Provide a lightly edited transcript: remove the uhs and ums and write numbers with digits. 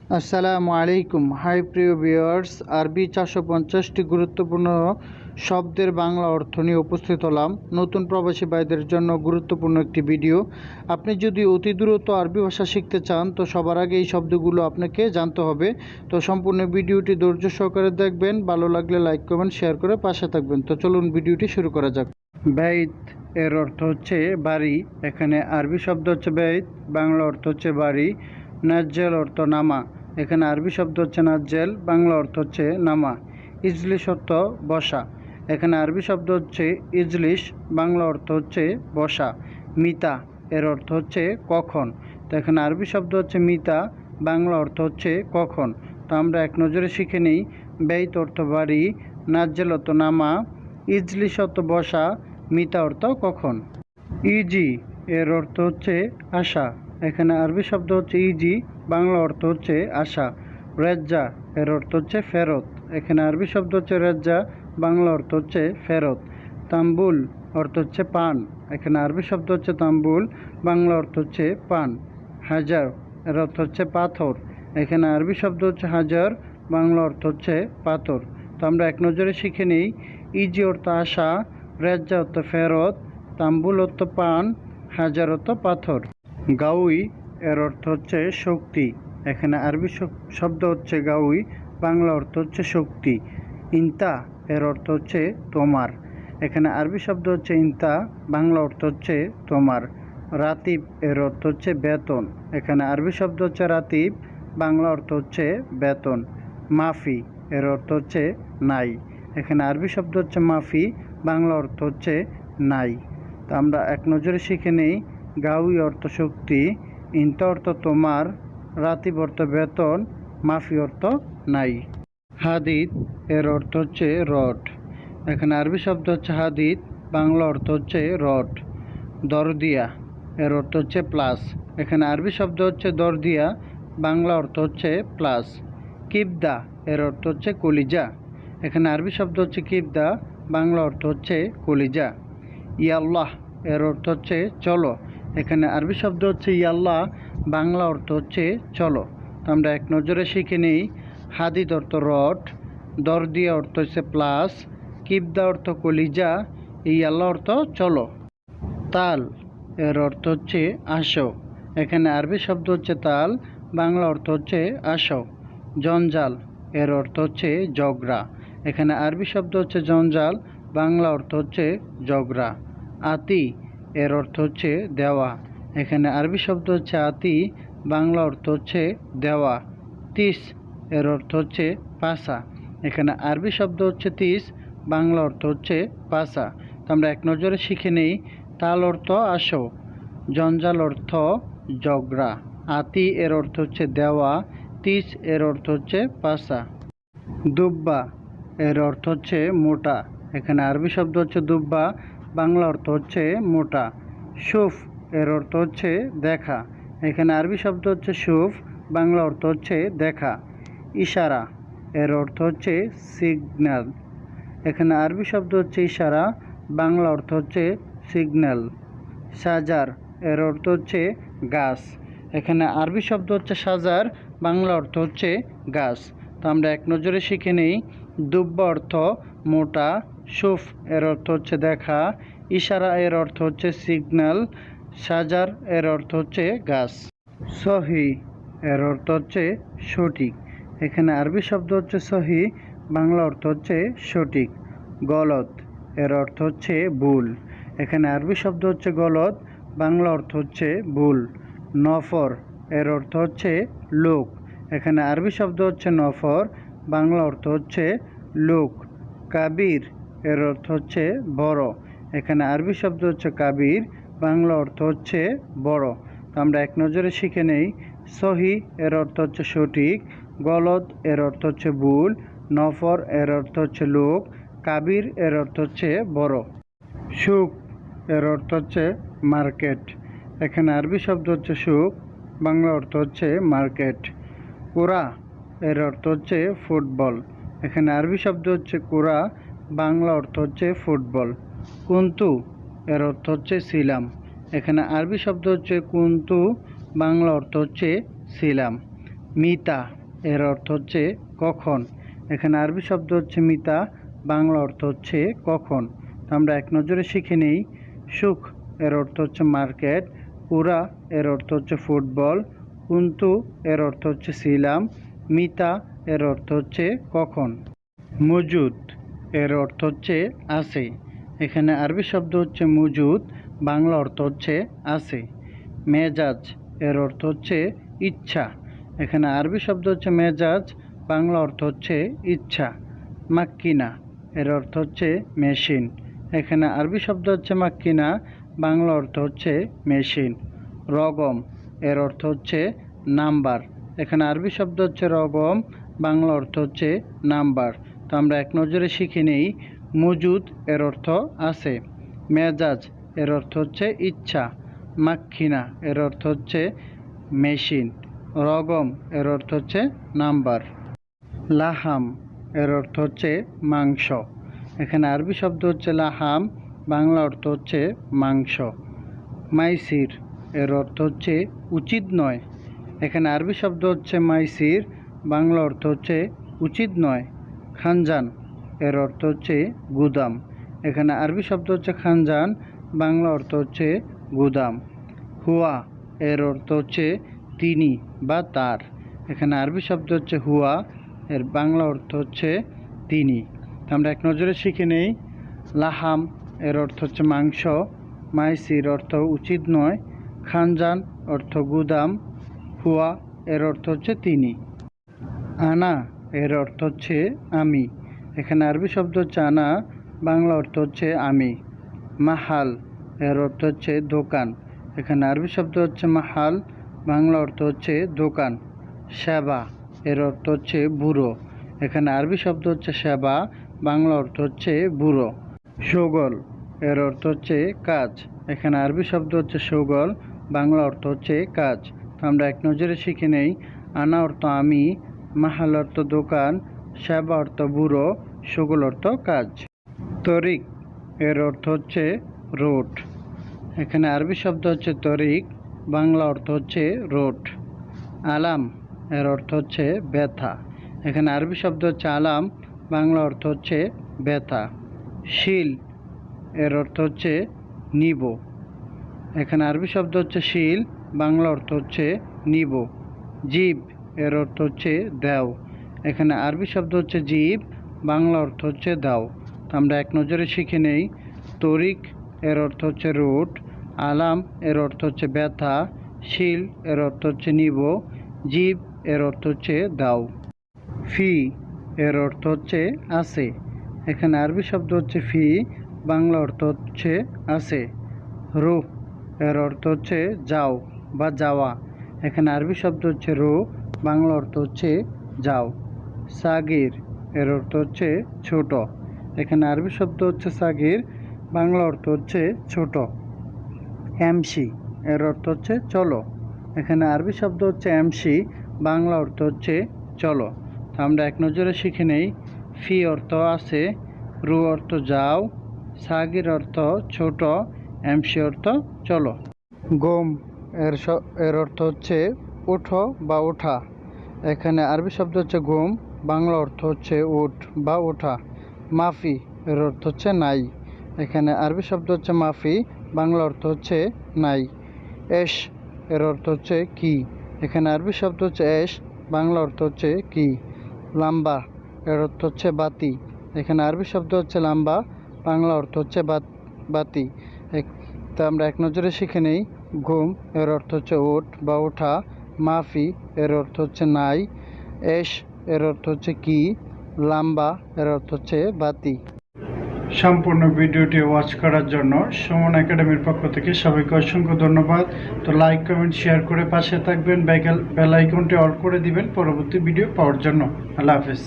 আসসালামু আলাইকুম। হাই প্রিয় ভিউয়ার্স, আরবি 450টি গুরুত্বপূর্ণ শব্দের বাংলা অর্থ নিয়ে উপস্থিত হলাম। নতুন প্রবাসী ভাইদের জন্য গুরুত্বপূর্ণ একটি ভিডিও। আপনি যদি অতি দ্রুত আরবি ভাষা শিখতে চান তো সবার আগে এই শব্দগুলো আপনাকে জানতে হবে। তো সম্পূর্ণ ভিডিওটি ধৈর্য সহকারে দেখবেন, ভালো লাগলে লাইক কমেন্ট শেয়ার করে পাশে থাকবেন। তো চলুন ভিডিওটি শুরু করা যাক। বাইত এর অর্থ হচ্ছে বাড়ি। এখানে আরবি শব্দ হচ্ছে বাইত, বাংলা অর্থ হচ্ছে বাড়ি। নাজ্জেল অর্থ নামা। এখানে আরবি শব্দ হচ্ছে নাজ্জেল, বাংলা অর্থ হচ্ছে নামা। ইজলিস অর্থ বসা। এখানে আরবি শব্দ হচ্ছে ইজলিস, বাংলা অর্থ হচ্ছে বসা। মিতা এর অর্থ হচ্ছে কখন। তো এখানে আরবি শব্দ হচ্ছে মিতা, বাংলা অর্থ হচ্ছে কখন। তো আমরা এক নজরে শিখে নিই। বাইত অর্থ বাড়ি, নাজ্জেল অর্থ নামা, ইজলিস অর্থ বসা, মিতা অর্থ কখন। ইজি এর অর্থ হচ্ছে আশা। এখানে আরবি শব্দ হচ্ছে ইজি, বাংলা অর্থ হচ্ছে আশা। রেজ্জা এর অর্থ হচ্ছে ফেরত। এখানে আরবি শব্দ হচ্ছে রেজ্জা, বাংলা অর্থ হচ্ছে ফেরত। তাম্বুল অর্থ হচ্ছে পান। এখানে আরবি শব্দ হচ্ছে তাম্বুল, বাংলা অর্থ হচ্ছে পান। হাজার এর অর্থ হচ্ছে পাথর। এখানে আরবি শব্দ হচ্ছে হাজার, বাংলা অর্থ হচ্ছে পাথর। তো আমরা এক নজরে শিখে নিই। ইজি অর্থ আশা, রেজ্জা অর্থ ফেরত, তাম্বুল অর্থ পান, হাজার অর্থ পাথর। গাউই এর অর্থ হচ্ছে শক্তি। এখানে আরবি শব্দ হচ্ছে গাউই, বাংলা অর্থ হচ্ছে শক্তি। ইনতা এর অর্থ হচ্ছে তোমার। এখানে আরবি শব্দ হচ্ছে ইনতা, বাংলা অর্থ হচ্ছে তোমার। রাতিব এর অর্থ হচ্ছে বেতন। এখানে আরবি শব্দ হচ্ছে রাতিব, বাংলা অর্থ হচ্ছে বেতন। মাফি এর অর্থ হচ্ছে নাই। এখানে আরবি শব্দ হচ্ছে মাফি, বাংলা অর্থ হচ্ছে নাই। তো আমরা এক নজরে শিখে নেই। গাউই অর্থ শক্তি, ইনতা অর্থ তোমার, রাতিব অর্থ বেতন, মাফি অর্থ নাই। হাদিদ এর অর্থ হচ্ছে রড। এখানে আরবি শব্দ হচ্ছে হাদিদ, বাংলা অর্থ হচ্ছে রড। দরদিয়া এর অর্থ হচ্ছে প্লাস। এখানে আরবি শব্দ হচ্ছে দরদিয়া, বাংলা অর্থ হচ্ছে প্লাস। কিবদা এর অর্থ হচ্ছে কলিজা। এখানে আরবি শব্দ হচ্ছে কিবদা, বাংলা অর্থ হচ্ছে কলিজা। ইয়াল্লাহ এর অর্থ হচ্ছে চলো। এখানে আরবি শব্দ হচ্ছে ইয়াল্লাহ, বাংলা অর্থ হচ্ছে চলো। তো আমরা এক নজরে শিখে নিই। হাদিদ অর্থ রড, দরদিয়া অর্থ হচ্ছে প্লাস, কিবদা অর্থ কলিজা, ইয়াল্লাহ অর্থ চলো। তাল এর অর্থ হচ্ছে আসো। এখানে আরবি শব্দ হচ্ছে তাল, বাংলা অর্থ হচ্ছে আসো। জঞ্জাল এর অর্থ হচ্ছে ঝগড়া। এখানে আরবি শব্দ হচ্ছে জঞ্জাল, বাংলা অর্থ হচ্ছে ঝগড়া। আতি এর অর্থ হচ্ছে দেওয়া। এখানে আরবি শব্দ হচ্ছে আতি, বাংলা অর্থ হচ্ছে দেওয়া। তিস এর অর্থ হচ্ছে পাশা। এখানে আরবি শব্দ হচ্ছে তিস, বাংলা অর্থ হচ্ছে পাশা। তো আমরা এক নজরে শিখে নেই। তাল অর্থ আসো, জঞ্জাল অর্থ ঝগড়া, আতি এর অর্থ হচ্ছে দেওয়া, তিস এর অর্থ হচ্ছে পাশা। দুব্বা এর অর্থ হচ্ছে মোটা। এখানে আরবি শব্দ হচ্ছে দুব্বা, বাংলা অর্থ হচ্ছে মোটা। সুফ এর অর্থ হচ্ছে দেখা। এখানে আরবি শব্দ হচ্ছে সুফ, বাংলা অর্থ হচ্ছে দেখা। ইশারা এর অর্থ হচ্ছে সিগন্যাল। এখানে আরবি শব্দ হচ্ছে ইশারা, বাংলা অর্থ হচ্ছে সিগন্যাল। সাজার এর অর্থ হচ্ছে গাছ। এখানে আরবি শব্দ হচ্ছে সাজার, বাংলা অর্থ হচ্ছে গাছ। তো আমরা এক নজরে শিখে নিই। দুব্বা অর্থ মোটা, সুফ এর অর্থ হচ্ছে দেখা, ইশারা এর অর্থ হচ্ছে সিগন্যাল, সাজার এর অর্থ হচ্ছে গাছ। সহি এর অর্থ হচ্ছে সঠিক। এখানে আরবি শব্দ হচ্ছে সহি, বাংলা অর্থ হচ্ছে সঠিক। গলত এর অর্থ হচ্ছে ভুল। এখানে আরবি শব্দ হচ্ছে গলত, বাংলা অর্থ হচ্ছে ভুল। নফর এর অর্থ হচ্ছে লোক। এখানে আরবি শব্দ হচ্ছে নফর, বাংলা অর্থ হচ্ছে লোক। কাবির এর অর্থ হচ্ছে বড়। এখানে আরবি শব্দ হচ্ছে কাবির, বাংলা অর্থ হচ্ছে বড়। তো আমরা এক নজরে শিখে নেই। সহি এর অর্থ হচ্ছে সঠিক, গলত এর অর্থ হচ্ছে ভুল, নফর এর অর্থ হচ্ছে লোক, কাবির এর অর্থ হচ্ছে বড়। সুক এর অর্থ হচ্ছে মার্কেট। এখানে আরবি শব্দ হচ্ছে সুক, বাংলা অর্থ হচ্ছে মার্কেট। কোরা এর অর্থ হচ্ছে ফুটবল। এখানে আরবি শব্দ হচ্ছে কোরা, বাংলা অর্থ হচ্ছে ফুটবল। কুন্তু এর অর্থ হচ্ছে ছিলাম। এখানে আরবি শব্দ হচ্ছে কুন্তু, বাংলা অর্থ হচ্ছে ছিলাম। মিতা এর অর্থ হচ্ছে কখন। এখানে আরবি শব্দ হচ্ছে মিতা, বাংলা অর্থ হচ্ছে কখন। তো আমরা এক নজরে শিখে নেই। সুখ এর অর্থ হচ্ছে মার্কেট, পুরা এর অর্থ হচ্ছে ফুটবল, কুন্তু এর অর্থ হচ্ছে ছিলাম, মিতা এর অর্থ হচ্ছে কখন। মজুদ এর অর্থ হচ্ছে আছে। এখানে আরবি শব্দ হচ্ছে মজুদ, বাংলা অর্থ হচ্ছে আছে। মেজাজ এর অর্থ হচ্ছে ইচ্ছা। এখানে আরবি শব্দ হচ্ছে মেজাজ, বাংলা অর্থ হচ্ছে ইচ্ছা। মাক্কিনা এর অর্থ হচ্ছে মেশিন। এখানে আরবি শব্দ হচ্ছে মাক্কিনা, বাংলা অর্থ হচ্ছে মেশিন। রগম এর অর্থ হচ্ছে নাম্বার। এখানে আরবি শব্দ হচ্ছে রগম, বাংলা অর্থ হচ্ছে নাম্বার। তো আমরা এক নজরে শিখে নেই। মজুদ এর অর্থ আছে, মেজাজ এর অর্থ হচ্ছে ইচ্ছা, মাক্খিনা এর অর্থ হচ্ছে মেশিন, রগম এর অর্থ হচ্ছে নাম্বার। লাহাম এর অর্থ হচ্ছে মাংস। এখানে আরবি শব্দ হচ্ছে লাহাম, বাংলা অর্থ হচ্ছে মাংস। মাইসির এর অর্থ হচ্ছে উচিত নয়। এখানে আরবি শব্দ হচ্ছে মাইসির, বাংলা অর্থ হচ্ছে উচিত নয়। খানজান এর অর্থ হচ্ছে গুদাম। এখানে আরবি শব্দ হচ্ছে খানজান, বাংলা অর্থ হচ্ছে গুদাম। হুয়া এর অর্থ হচ্ছে তিনি বা তার। এখানে আরবি শব্দ হচ্ছে হুয়া, এর বাংলা অর্থ হচ্ছে তিনি। আমরা এক নজরে শিখে নেই। লাহাম এর অর্থ হচ্ছে মাংস, মাইসির অর্থ উচিত নয়, খানজান অর্থ গুদাম, হুয়া এর অর্থ হচ্ছে তিনি। আনা এর অর্থ হচ্ছে আমি। এখানে আরবি শব্দ হচ্ছে আনা, বাংলা অর্থ হচ্ছে আমি। মাহাল এর অর্থ হচ্ছে দোকান। এখানে আরবি শব্দ হচ্ছে মাহাল, বাংলা অর্থ হচ্ছে দোকান। সেবা এর অর্থ হচ্ছে বুড়ো। এখানে আরবি শব্দ হচ্ছে সেবা, বাংলা অর্থ হচ্ছে বুড়ো। শোগল এর অর্থ হচ্ছে কাজ। এখানে আরবি শব্দ হচ্ছে শোগল, বাংলা অর্থ হচ্ছে কাজ। তো আমরা এক নজরে শিখে নেই। আনা অর্থ আমি, মাহাল অর্থ দোকান, সেবা অর্থ বুড়ো, শোগল অর্থ কাজ। তরিক এর অর্থ হচ্ছে রোড। এখানে আরবি শব্দ হচ্ছে তরিক, বাংলা অর্থ হচ্ছে রোড। আলাম এর অর্থ হচ্ছে ব্যথা। এখানে আরবি শব্দ হচ্ছে আলাম, বাংলা অর্থ হচ্ছে ব্যথা। শিল এর অর্থ হচ্ছে নিব। এখানে আরবি শব্দ হচ্ছে শিল, বাংলা অর্থ হচ্ছে নিব। জীব এর অর্থ হচ্ছে দাও। এখানে আরবি শব্দ হচ্ছে জীব, বাংলা অর্থ হচ্ছে দাও। তো আমরা এক নজরে শিখে নেই। তরিক এর অর্থ হচ্ছে রুট, আলাম এর অর্থ হচ্ছে ব্যথা, শিল এর অর্থ হচ্ছে নিব, জীব এর অর্থ হচ্ছে দাও। ফি এর অর্থ হচ্ছে আছে। এখানে আরবি শব্দ হচ্ছে ফি, বাংলা অর্থ হচ্ছে আছে। রুহ এর অর্থ হচ্ছে যাও বা যাওয়া। এখানে আরবি শব্দ হচ্ছে রু, বাংলা অর্থ হচ্ছে যাও। সাগির এর অর্থ হচ্ছে ছোট। এখানে আরবি শব্দ হচ্ছে সাগির, বাংলা অর্থ হচ্ছে ছোট। এমসি এর অর্থ হচ্ছে চলো। এখানে আরবি শব্দ হচ্ছে এমসি, বাংলা অর্থ হচ্ছে চলো। তো আমরা এক নজরে শিখে নেই। ফি অর্থ আছে, রু অর্থ যাও, সাগির অর্থ ছোট, এমসি অর্থ চলো। গোম এর অর্থ হচ্ছে ওঠো বা ওঠা। এখানে আরবি শব্দ হচ্ছে গোম, বাংলা অর্থ হচ্ছে উঠ বা ওঠা। মাফি এর অর্থ হচ্ছে নাই। এখানে আরবি শব্দ হচ্ছে মাফি, বাংলা অর্থ হচ্ছে নাই। এশ এর অর্থ হচ্ছে কি। এখানে আরবি শব্দ হচ্ছে এশ, বাংলা অর্থ হচ্ছে কি। লাম্বা এর অর্থ হচ্ছে বাতি। এখানে আরবি শব্দ হচ্ছে লাম্বা, বাংলা অর্থ হচ্ছে বাতি। তা আমরা এক নজরে শিখে নেই। ঘুম এর অর্থ হচ্ছে ওঠ বা ওঠা, মাফি এর অর্থ হচ্ছে নাই, এশ এর অর্থ হচ্ছে কি, লাম্বা এর অর্থ হচ্ছে বাতি। সম্পূর্ণ ভিডিওটি ওয়াচ করার জন্য সুমন একাডেমির পক্ষ থেকে সবাইকে অসংখ্য ধন্যবাদ। তো লাইক, কমেন্ট, শেয়ার করে পাশে থাকবেন, বেল আইকনটি অল করে দিবেন পরবর্তী ভিডিও পাওয়ার জন্য। আল্লাহ হাফেজ।